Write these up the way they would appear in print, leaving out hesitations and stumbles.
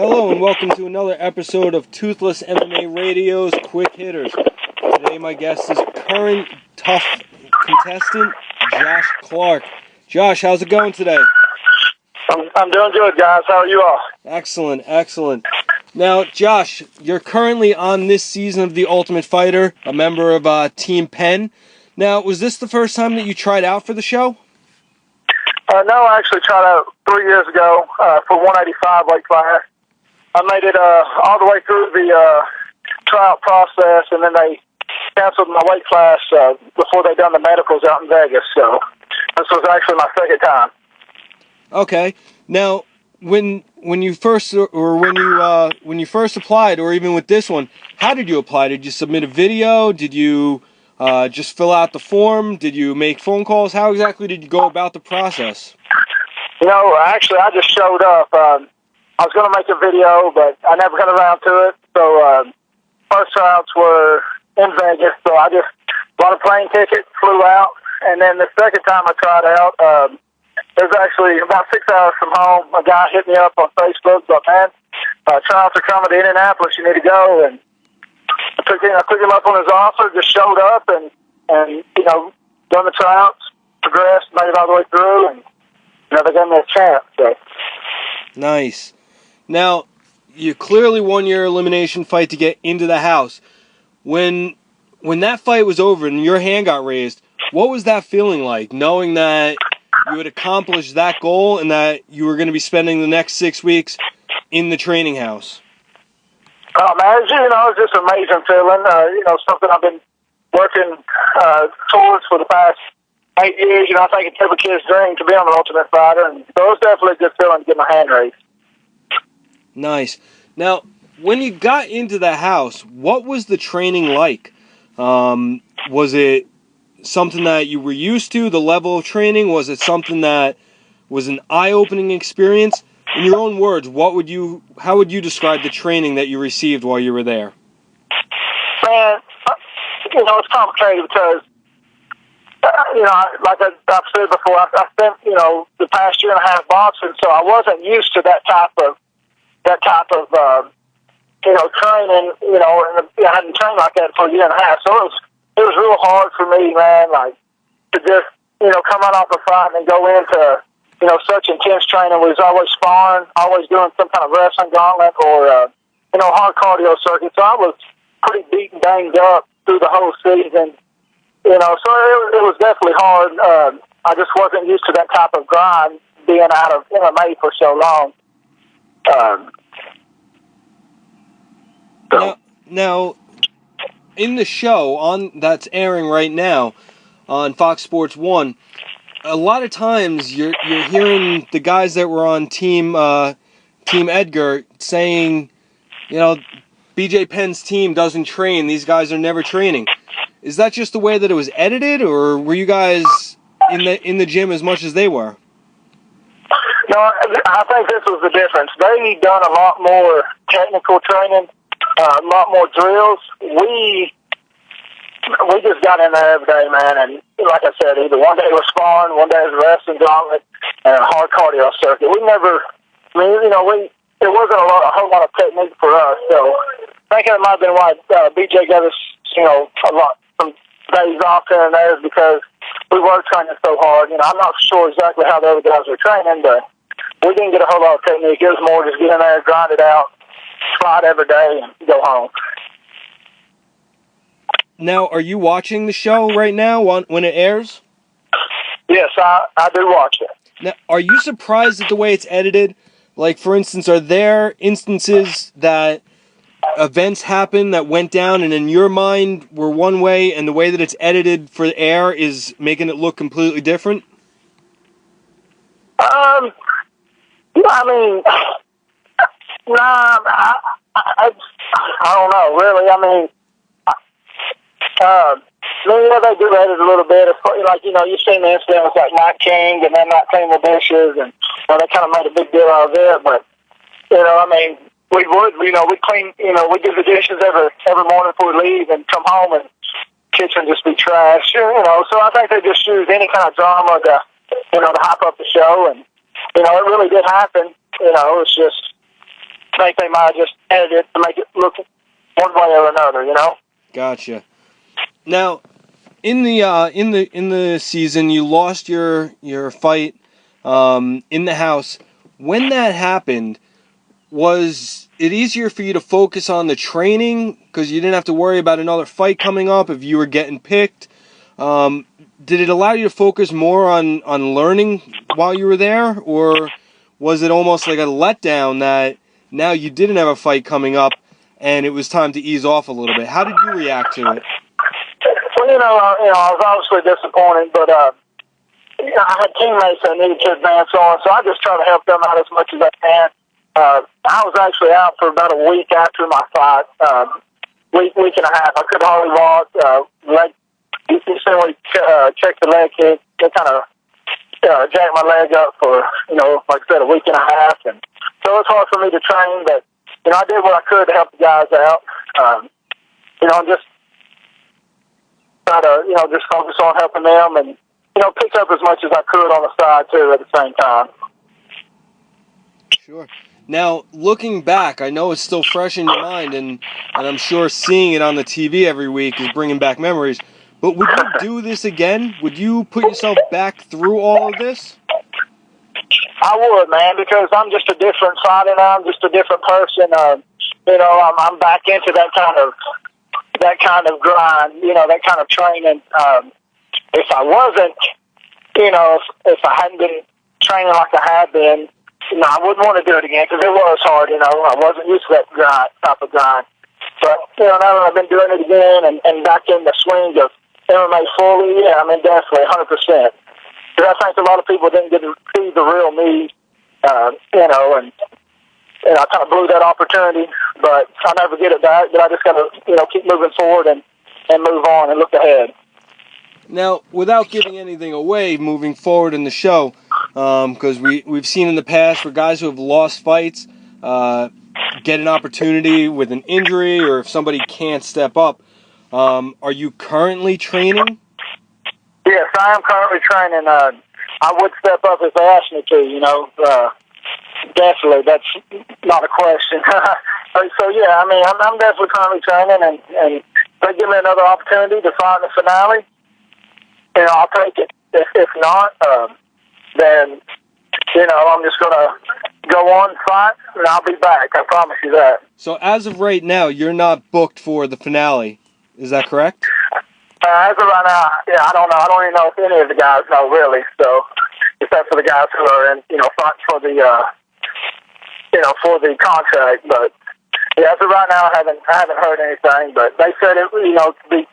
Hello and welcome to another episode of Toothless MMA Radio's Quick Hitters. Today my guest is current tough contestant Josh Clark. Josh, how's it going today? I'm doing good, guys. How are you all? Excellent, excellent. Now, Josh, you're currently on this season of The Ultimate Fighter, a member of Team Penn. Now, was this the first time that you tried out for the show? No, I actually tried out 3 years ago for 185 weight class. I made it all the way through the tryout process, and then they canceled my weight class before they done the medicals out in Vegas. So this was actually my second time. Okay. Now, when you first applied, or even with this one, how did you apply? Did you submit a video? Did you just fill out the form? Did you make phone calls? How exactly did you go about the process? No, actually, I just showed up. I was going to make a video, but I never got around to it. So first tryouts were in Vegas, so I just bought a plane ticket, flew out, and then the second time I tried out, it was actually about 6 hours from home. A guy hit me up on Facebook, but man, tryouts are coming to Indianapolis. You need to go. And I took him up on his offer, just showed up, and done the tryouts, progressed, made it all the way through, and they gave me a chance. So. Nice. Now, you clearly won your elimination fight to get into the house. When that fight was over and your hand got raised, what was that feeling like, knowing that you had accomplished that goal and that you were going to be spending the next 6 weeks in the training house? Oh, man, it's just an amazing feeling. Something I've been working towards for the past 8 years. I think it's every kid's dream to be on the Ultimate Fighter, and so it was definitely a good feeling to get my hand raised. Nice. Now, when you got into the house, what was the training like? Was it something that you were used to, the level of training? Was it something that was an eye-opening experience? In your own words, how would you describe the training that you received while you were there? Man, it's complicated because, like I've said before, I spent, the past year and a half boxing, so I wasn't used to that type of training, and I hadn't trained like that for a year and a half. So it was real hard for me, man, like to just, come out off a fight and go into, such intense training. We was always sparring, always doing some kind of wrestling gauntlet or, hard cardio circuit. So I was pretty beat and banged up through the whole season, so it was definitely hard. I just wasn't used to that type of grind being out of MMA for so long. Now, in the show that's airing right now on Fox Sports 1, a lot of times you're hearing the guys that were on Team Edgar saying, BJ Penn's team doesn't train. These guys are never training. Is that just the way that it was edited, or were you guys in the gym as much as they were? No, I think this was the difference. They done a lot more technical training, a lot more drills. We just got in there every day, man, and like I said, either one day was sparring, one day was wrestling gauntlet, and a hard cardio circuit. We never, it wasn't a whole lot of technique for us, so I think it might have been why BJ gave us, a lot, some days off here and there, because we were training so hard. I'm not sure exactly how the other guys were training, but we didn't get a whole lot of technique. It was more just get in there, grind it out, fight every day, and go home. Now, are you watching the show right now when it airs? Yes, I do watch it. Now, are you surprised at the way it's edited? Like, for instance, are there instances that events happen that went down and in your mind were one way, and the way that it's edited for the air is making it look completely different? I don't know, really. They do edit a little bit. Like, you've seen the incident with like Mike King and then not clean the dishes, and they kind of made a big deal out of it. But we clean, we do the dishes every morning before we leave and come home, and kitchen just be trash, So I think they just use any kind of drama to hype up the show, and it really did happen. It's just think they might have just edited it to make it look one way or another, you know? Gotcha. Now, in the season, you lost your fight in the house. When that happened, was it easier for you to focus on the training because you didn't have to worry about another fight coming up if you were getting picked? Did it allow you to focus more on learning while you were there, or was it almost like a letdown that now you didn't have a fight coming up and it was time to ease off a little bit? How did you react to it? Well, I was obviously disappointed, but I had teammates that needed to advance on, so I just try to help them out as much as I can. I was actually out for about a week after my fight, week and a half. I could hardly walk. Leg, you simply check the leg kick. It kind of jacked my leg up for, like I said, a week and a half, and so it's hard for me to train. But I did what I could to help the guys out. Just try to just focus on helping them and pick up as much as I could on the side too at the same time. Sure. Now, looking back, I know it's still fresh in your mind, and I'm sure seeing it on the TV every week is bringing back memories. But would you do this again? Would you put yourself back through all of this? I would, man, because I'm just a different fighter now. I'm just a different person. I'm back into that kind of grind. That kind of training. If I wasn't, if I hadn't been training like I had been, I wouldn't want to do it again because it was hard. I wasn't used to that type of grind. But now that I've been doing it again and back in the swing of MMA fully, yeah, I mean definitely 100%. Because I think a lot of people didn't get to see the real me, and I kind of blew that opportunity. But I'll never get it back. But I just got to keep moving forward and move on and look ahead. Now, without giving anything away, moving forward in the show, because we've seen in the past for guys who have lost fights, get an opportunity with an injury, or if somebody can't step up. Are you currently training? Yes, I am currently training. I would step up if they asked me to. Definitely, that's not a question. So yeah, I mean, I'm definitely currently training, and if they give me another opportunity to fight in the finale, I'll take it. If not, then I'm just gonna go on, fight, and I'll be back. I promise you that. So as of right now, you're not booked for the finale. Is that correct? As of right now, yeah, I don't know. I don't even know if any of the guys know really. So, except for the guys who are in, fighting for the, for the contract. But yeah, as of right now, I haven't heard anything. But they said it, to be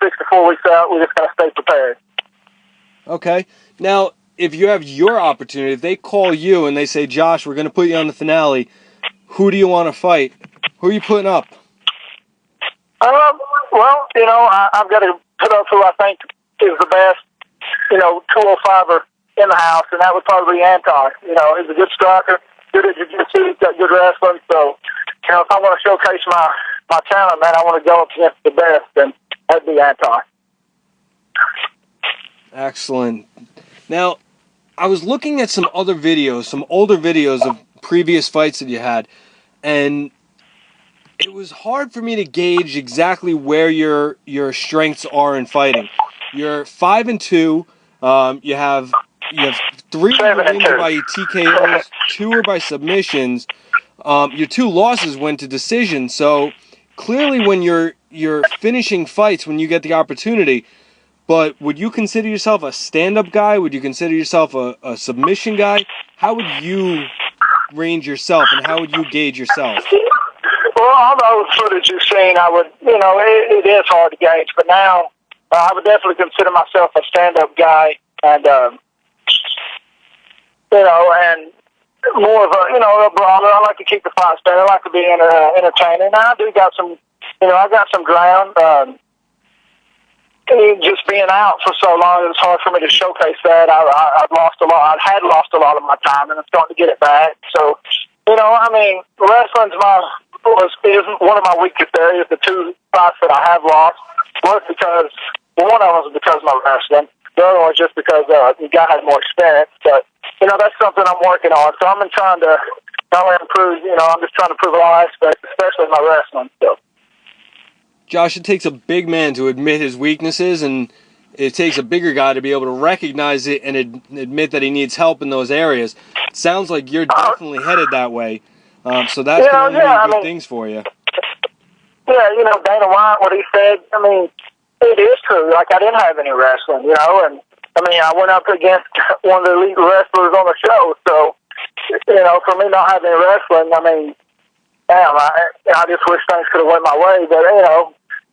6 to 4 weeks out. We just gotta stay prepared. Okay. Now, if you have your opportunity, if they call you and they say, Josh, we're going to put you on the finale, who do you want to fight? Who are you putting up? Well, I've got to put up who I think is the best, 205er in the house, and that would probably be Anton. He's a good striker, good at jiu-jitsu, got good wrestling. So, if I want to showcase my talent, man, I want to go up against the best, and that'd be Anton. Excellent. Now, I was looking at some older videos of previous fights that you had, and it was hard for me to gauge exactly where your strengths are in fighting. You're 5-2. You have 3 wins by TKOs, 2 are by submissions. Your 2 losses went to decision. So clearly, when you're finishing fights, when you get the opportunity. But would you consider yourself a stand-up guy? Would you consider yourself a submission guy? How would you range yourself, and how would you gauge yourself? Well, all those footage you've seen, I would, it is hard to gauge. But now, I would definitely consider myself a stand-up guy, and and more of a brawler. I like to keep the fight standing. I like to be entertaining. Now, I do got some, I got some ground. Just being out for so long, it's hard for me to showcase that. I've lost a lot. I had lost a lot of my time, and I'm starting to get it back. So, wrestling's is one of my weakest areas. The 2 fights that I have lost was because one of them was because of my wrestling. The other one was just because the guy had more experience. But that's something I'm working on. So I'm trying to not only improve, I'm just trying to improve all aspects, especially my wrestling. So. Josh, it takes a big man to admit his weaknesses, and it takes a bigger guy to be able to recognize it and admit that he needs help in those areas. It sounds like you're definitely headed that way. So that's going to mean good things for you. Yeah, Dana White, what he said, it is true. Like, I didn't have any wrestling, and, I went up against one of the elite wrestlers on the show, so, for me not having wrestling, damn, I just wish things could have went my way, but,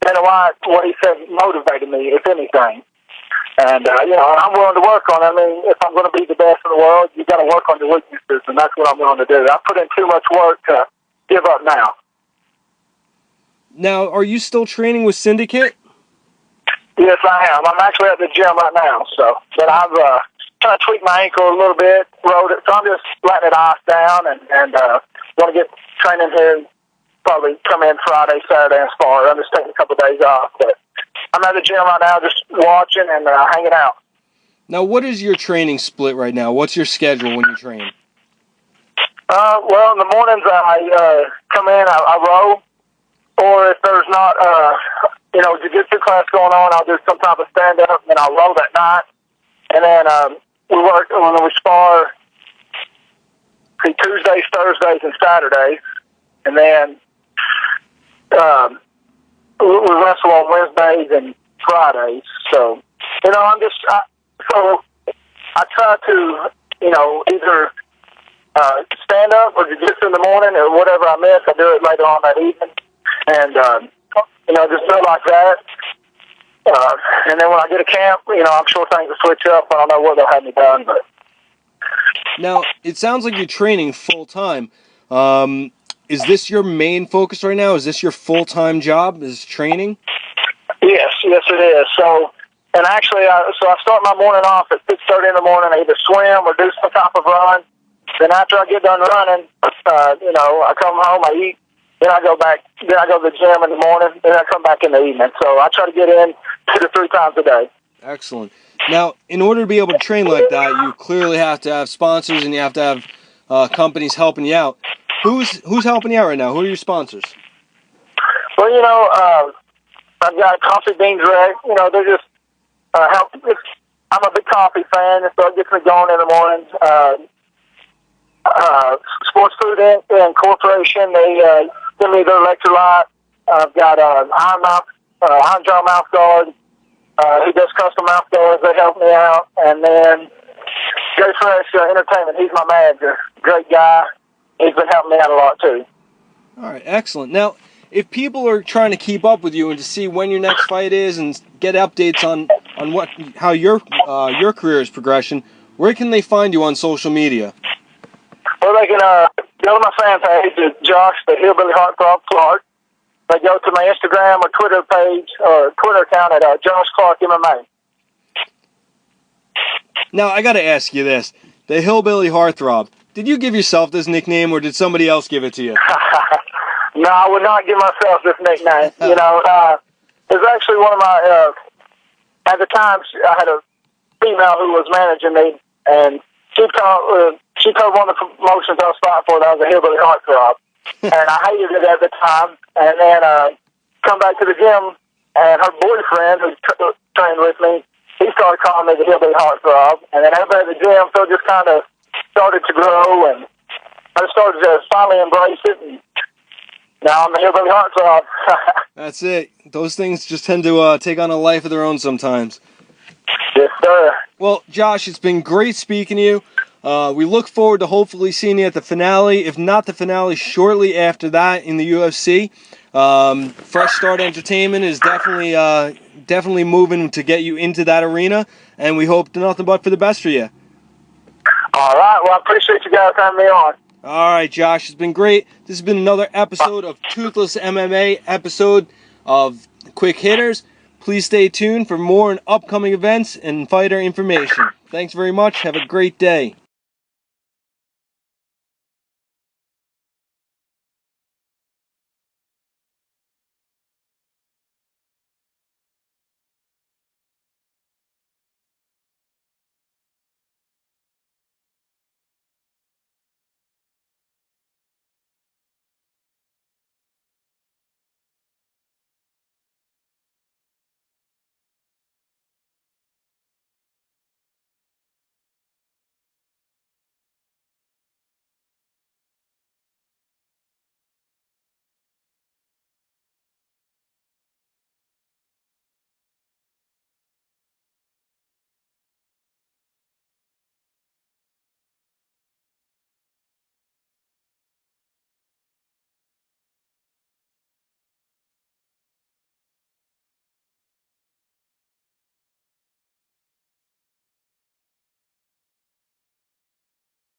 Dana White, what he said motivated me, if anything. And, I'm willing to work on it. If I'm going to be the best in the world, you got to work on your weaknesses, and that's what I'm willing to do. I put in too much work to give up now. Now, are you still training with Syndicate? Yes, I am. I'm actually at the gym right now, but I've kind of tweaked my ankle a little bit, rode it, so I'm just letting it ice down, and want to get training here, probably come in Friday, Saturday, and spar. I'm just taking a couple of days off, but I'm at the gym right now just watching and hanging out. Now, what is your training split right now? What's your schedule when you train? Well, in the mornings I come in, I row, or if there's not, jiu-jitsu class going on, I'll do some type of stand-up, and then I'll row that night. And then we work when we spar Tuesdays, Thursdays, and Saturdays. And then we wrestle on Wednesdays and Fridays. So, I try to, either stand up or jiu-jitsu in the morning or whatever I miss, I do it later on that evening. And, just do it like that. And then when I get a camp, I'm sure things will switch up. I don't know what they'll have me done, but. Now, it sounds like you're training full-time. Is this your main focus right now? Is this your full-time job, is training? Yes, it is. So, and actually, I start my morning off at 6:30 in the morning. I either swim or do some type of run. Then after I get done running, I come home, I eat. Then I go back. Then I go to the gym in the morning. Then I come back in the evening. So I try to get in 2 to 3 times a day. Excellent. Now, in order to be able to train like that, you clearly have to have sponsors and you have to have companies helping you out. Who's helping you out right now? Who are your sponsors? Well, I've got Coffee Bean Direct. They're just help. I'm a big coffee fan, so it gets me going in the mornings. Sports Food Incorporation, they give me their electrolyte. I've got Iron Jaw Mouth Guard. He does custom mouth guards. They help me out. And then Jay Fresh Entertainment, he's my manager. Great guy. He's been helping me out a lot, too. All right, excellent. Now, if people are trying to keep up with you and to see when your next fight is and get updates on how your career is progressing, where can they find you on social media? Well, they can go to my fan page, Josh, the Hillbilly Heartthrob Clark. They go to my Instagram or Twitter page or Twitter account at Josh Clark MMA. Now, I got to ask you this. The Hillbilly Heartthrob, did you give yourself this nickname or did somebody else give it to you? No, I would not give myself this nickname. It was actually one of my, at the time, I had a female who was managing me, and she told one of the promotions I was fighting for that I was a Hillbilly Heartthrob. And I hated it at the time. And then come back to the gym, and her boyfriend, who trained with me, he started calling me the Hillbilly Heartthrob. And then everybody at the gym, so it just kind of started to grow, and I started to finally embrace it. And now I'm the Hillbilly Heartthrob. That's it. Those things just tend to take on a life of their own sometimes. Yes, sir. Well, Josh, it's been great speaking to you. We look forward to hopefully seeing you at the finale, if not the finale, shortly after that in the UFC. Fresh Start Entertainment is definitely moving to get you into that arena, and we hope nothing but for the best for you. All right. Well, I appreciate you guys having me on. All right, Josh, it's been great. This has been another episode of Toothless MMA, episode of Quick Hitters. Please stay tuned for more upcoming events and fighter information. Thanks very much. Have a great day.